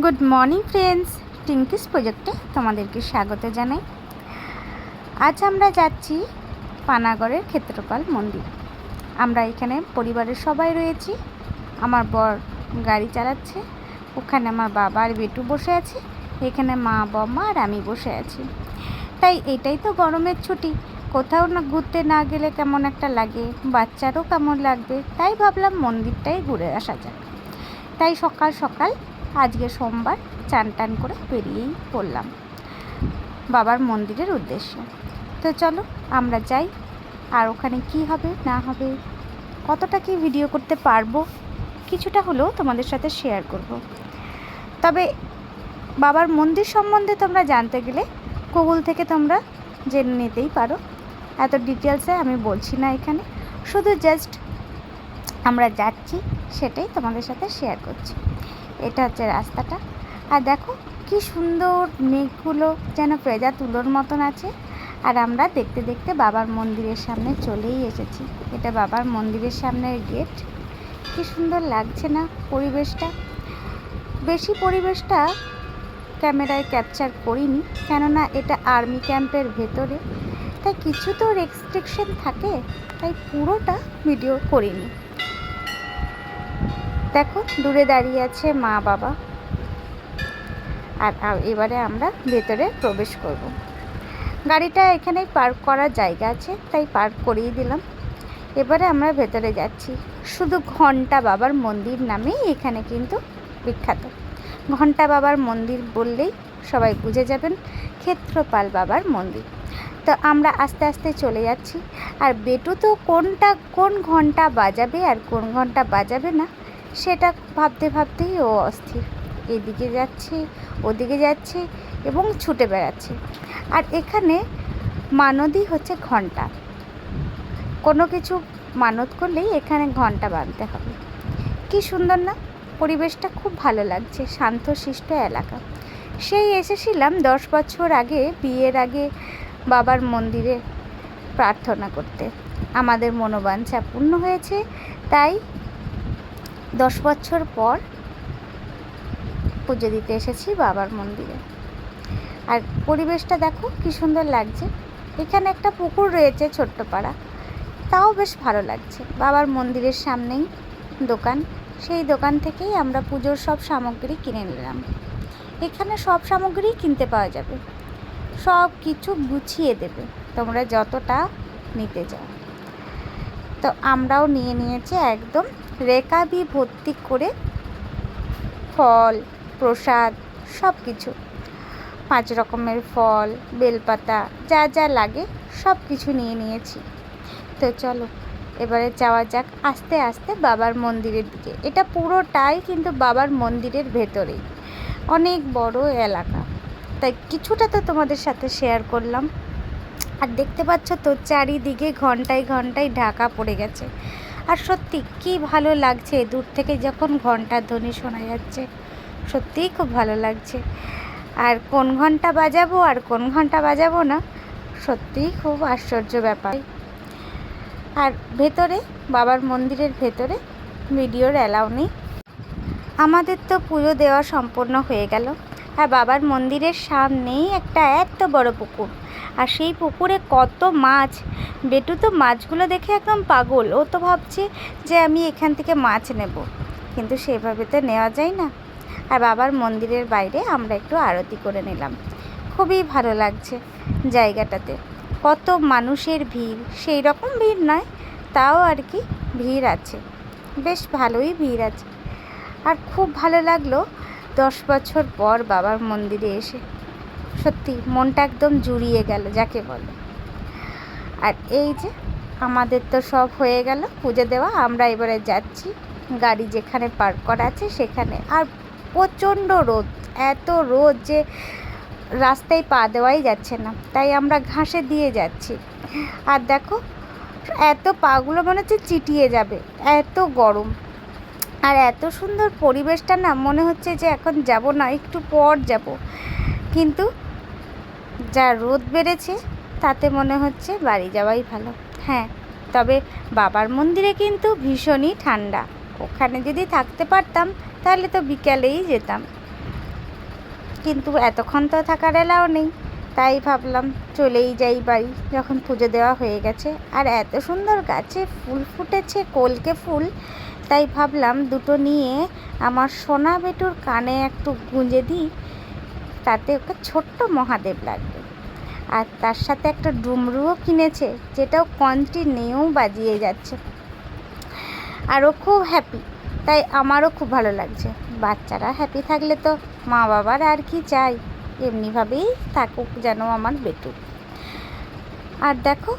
Good morning friends, টিঙ্কিস প্রজেক্টে তোমাদেরকে স্বাগত জানাই। আজ আমরা যাচ্ছি পানাগড়ের ক্ষেত্রপাল মন্দির। আমরা এখানে পরিবারের সবাই রয়েছি। আমার বর গাড়ি চালাচ্ছে, ওখানে আমার বাবা আর বেটু বসে আছে, এখানে মা বাবা আর আমি বসে আছি। তাই এটাই তো গরমের ছুটি, কোথাও না ঘুরতে না গেলে কেমন একটা লাগে, বাচ্চারও কেমন লাগবে। তাই ভাবলাম মন্দিরটাই ঘুরে আসা যাক। তাই সকাল সকাল আজকে সোমবার চান টান করে বেরিয়েই পড়লাম বাবার মন্দিরের উদ্দেশ্যে। তো চলো আমরা যাই, আর ওখানে কি হবে না হবে, কতটা কি ভিডিও করতে পারবো, কিছুটা হলেও তোমাদের সাথে শেয়ার করব। তবে বাবার মন্দির সম্বন্ধে তোমরা জানতে গেলে গুগল থেকে তোমরা জেনে নিতেই পারো। এত ডিটেলসে আমি বলছি না এখানে, শুধু জাস্ট আমরা যাচ্ছি সেটাই তোমাদের সাথে শেয়ার করছি। এটা হচ্ছে রাস্তাটা, আর দেখো কি সুন্দর মেঘগুলো যেন পেঁজা তুলোর মতন আছে। আর আমরা দেখতে দেখতে বাবার মন্দিরের সামনে চলেই এসেছি। এটা বাবার মন্দিরের সামনের গেট। কি সুন্দর লাগছে না পরিবেশটা। বেশি পরিবেশটা ক্যামেরায় ক্যাপচার করিনি, কেননা এটা আর্মি ক্যাম্পের ভেতরে, তাই কিছু তো রেস্ট্রিকশন থাকে, তাই পুরোটা ভিডিও করিনি। দেখো দূরে দাঁড়িয়ে আছে মা বাবা, আর এবারে আমরা ভেতরে প্রবেশ করব। গাড়িটা এখানেই পার্ক করার জায়গা আছে, তাই পার্ক করিয়ে দিলাম। এবারে আমরা ভেতরে যাচ্ছি। শুধু ঘণ্টা বাবার মন্দির নামেই এখানে কিন্তু বিখ্যাত। ঘণ্টা বাবার মন্দির বললেই সবাই বুঝে যাবেন ক্ষেত্রপাল বাবার মন্দির। তো আমরা আস্তে আস্তে চলে যাচ্ছি, আর বেটু তো কোন ঘন্টা বাজাবে আর কোন ঘন্টা বাজাবে না সেটা ভাবতে ভাবতেই ও অস্থির। এদিকে যাচ্ছে ওদিকে যাচ্ছে এবং ছুটে বেড়াচ্ছে। আর এখানে মানতই হচ্ছে ঘন্টা, কোনো কিছু মানত করলেই এখানে ঘন্টা বাঁধতে হবে। কি সুন্দর না পরিবেশটা, খুব ভালো লাগছে, শান্তশিষ্ট এলাকা। সেই এসেছিলাম 10 বছর আগে, বিয়ের আগে বাবার মন্দিরে প্রার্থনা করতে। আমাদের মনোবাঞ্ছা পূর্ণ হয়েছে, তাই 10 বছর পর পুজো দিতে এসেছি বাবার মন্দিরে। আর পরিবেশটা দেখো কি সুন্দর লাগছে। এখানে একটা পুকুর রয়েছে ছোট্ট পাড়া, তাও বেশ ভালো লাগছে। বাবার মন্দিরের সামনেই দোকান, সেই দোকান থেকেই আমরা পুজোর সব সামগ্রী কিনে নিলাম। এখানে সব সামগ্রী কিনতে পাওয়া যাবে, সব কিছু গুছিয়ে দেবে তোমরা যতটা নিতে চাও। তো আমরাও নিয়ে নিয়েছি একদম রেকাবি ভর্তি করে ফল প্রসাদ সব কিছু, 5 রকমের ফল, বেলপাতা, যা যা লাগে সব কিছু নিয়ে নিয়েছি। তো চলো এবারে যাওয়া যাক আস্তে আস্তে বাবার মন্দিরের দিকে। এটা পুরোটাই কিন্তু বাবার মন্দিরের ভেতরেই, অনেক বড় এলাকা, তাই কিছুটা তো তোমাদের সাথে শেয়ার করলাম। আর দেখতে পাচ্ছ তো চারিদিকে ঘন্টায় ঘন্টায় ঢাকা পড়ে গেছে। আর সত্যি কি ভালো লাগছে, দূর থেকে যখন ঘন্টার ধ্বনি শোনা যাচ্ছে, সত্যিই খুব ভালো লাগছে। আর কোন ঘন্টা বাজাবো আর কোন ঘন্টা বাজাবো না, সত্যিই খুব আশ্চর্য ব্যাপার। আর ভেতরে বাবার মন্দিরের ভেতরে ভিডিওর অ্যালাউ নেই। আমাদের তো পুজো দেওয়া সম্পূর্ণ হয়ে গেল, আর বাবার মন্দিরের সামনেই একটা এত বড় পুকুর, আর সেই পুকুরে কত মাছ। বেটু তো মাছগুলো দেখে একদম পাগল, ও তো ভাবছে যে আমি এখান থেকে মাছ নেব, কিন্তু সেভাবে তো নেওয়া যায় না। আর বাবার মন্দিরের বাইরে আমরা একটু আরতি করে নিলাম। খুবই ভালো লাগছে জায়গাটাতে, কত মানুষের ভিড়, সেই রকম ভিড় নয়, তাও আর কি ভিড় আছে, বেশ ভালোই ভিড় আছে। আর খুব ভালো লাগলো 10 বছর পর বাবার মন্দিরে এসে, সত্যি মনটা একদম জুড়িয়ে গেল যাকে বলে। আর এই যে আমাদের তো সব হয়ে গেল পুজো দেওয়া, আমরা এবারে যাচ্ছি গাড়ি যেখানে পার্ক করা আছে সেখানে। আর প্রচণ্ড রোদ, এত রোদ যে রাস্তায় পা দেওয়াই যাচ্ছে না, তাই আমরা ঘাসে দিয়ে যাচ্ছি। আর দেখো এত পাগুলো মনে হচ্ছে চিটিয়ে যাবে, এত গরম। আর এত সুন্দর পরিবেশটা না, মনে হচ্ছে যে এখন যাব না, একটু পর যাব, কিন্তু যা রোদ বেড়েছে তাতে মনে হচ্ছে বাড়ি যাওয়াই ভালো। হ্যাঁ, তবে বাবার মন্দিরে কিন্তু ভীষণই ঠান্ডা, ওখানে যদি থাকতে পারতাম তাহলে তো বিকালেই যেতাম। কিন্তু এতক্ষণ তো থাকার এলাও নেই, তাই ভাবলাম চলেই যাই বাড়ি, যখন পুজো দেওয়া হয়ে গেছে। আর এত সুন্দর গাছে ফুল ফুটেছে, কলকে ফুল, তাই ভাবলাম দুটো নিয়ে আমার সোনা বেটুর কানে একটু গুঁজে দিই, তাতে ওকে ছোট্ট মহাদেব লাগবে। আর তার সাথে একটা ডুমরুও কিনেছে, যেটাও কন্টিনিউ বাজিয়ে যাচ্ছে। আর ও খুব হ্যাপি, তাই আমারও খুব ভালো লাগছে। বাচ্চারা হ্যাপি থাকলে তো মা বাবার আর কি চাই, এমনিভাবেই থাকুক যেন আমার বেটু। আর দেখো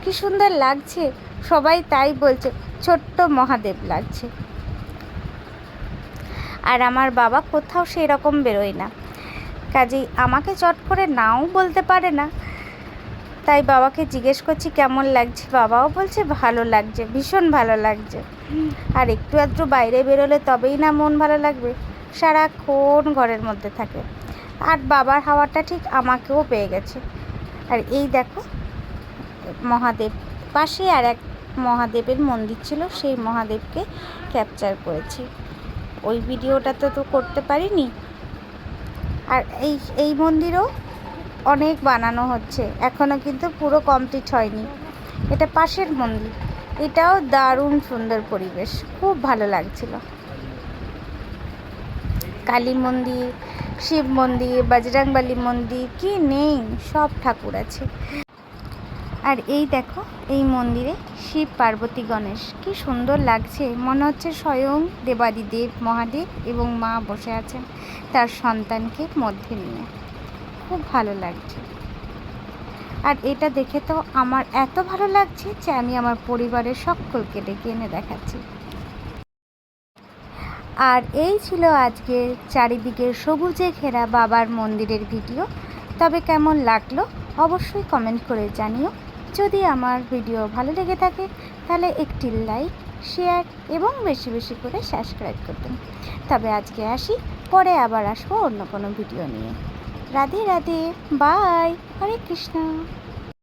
কি সুন্দর লাগছে, সবাই তাই বলছে ছোট্ট মহাদেব লাগছে। আর আমার বাবা কোথাও সেই রকম বেরোয় না, কাজেই আমাকে চট করে নাও বলতে পারে না। তাই বাবাকে জিজ্ঞেস করছি কেমন লাগছে, বাবাও বলছে ভালো লাগছে, ভীষণ ভালো লাগছে। আর একটু আধটু বাইরে বেরোলে তবেই না মন ভালো লাগবে, সারাক্ষণ ঘরের মধ্যে থাকে। আর বাবার হাওয়াটা ঠিক আমাকেও পেয়ে গেছে। আর এই দেখো মহাদেব, পাশে আর এক মহাদেবের মন্দির ছিল, সেই মহাদেবকে ক্যাপচার করেছি। ওই ভিডিওটা তো করতে পারিনি। আর এই মন্দিরও অনেক বানানো হচ্ছে, এখনও কিন্তু পুরো কমপ্লিট হয়নি। এটা পাশের মন্দির, এটাও দারুণ সুন্দর পরিবেশ, খুব ভালো লাগছিল। কালী মন্দির, শিব মন্দির, বজরংবলী মন্দির, কি নেই, সব ঠাকুর আছে। আর এই দেখো এই মন্দিরে শিব পার্বতী গণেশ, কি সুন্দর লাগছে, মনে হচ্ছে স্বয়ং দেবাদিদেব মহাদেব এবং মা বসে আছেন তার সন্তানকে মধ্যে নিয়ে, খুব ভালো লাগছে। আর এটা দেখে তো আমার এত ভালো লাগছে যে আমি আমার পরিবারের সকলকে ডেকে এনে দেখাচ্ছি। আর এই ছিল আজকে চারিদিকে সবুজে ঘেরা বাবার মন্দিরের ভিডিও। তবে কেমন লাগলো অবশ্যই কমেন্ট করে জানিও। যদি আমার ভিডিও ভালো লেগে থাকে তাহলে একটি লাইক, শেয়ার এবং বেশি বেশি করে সাবস্ক্রাইব করবেন। তবে আজকে আসি, পরে আবার আসবো অন্য কোনো ভিডিও নিয়ে। রাধে রাধে, বাই, হরে কৃষ্ণ।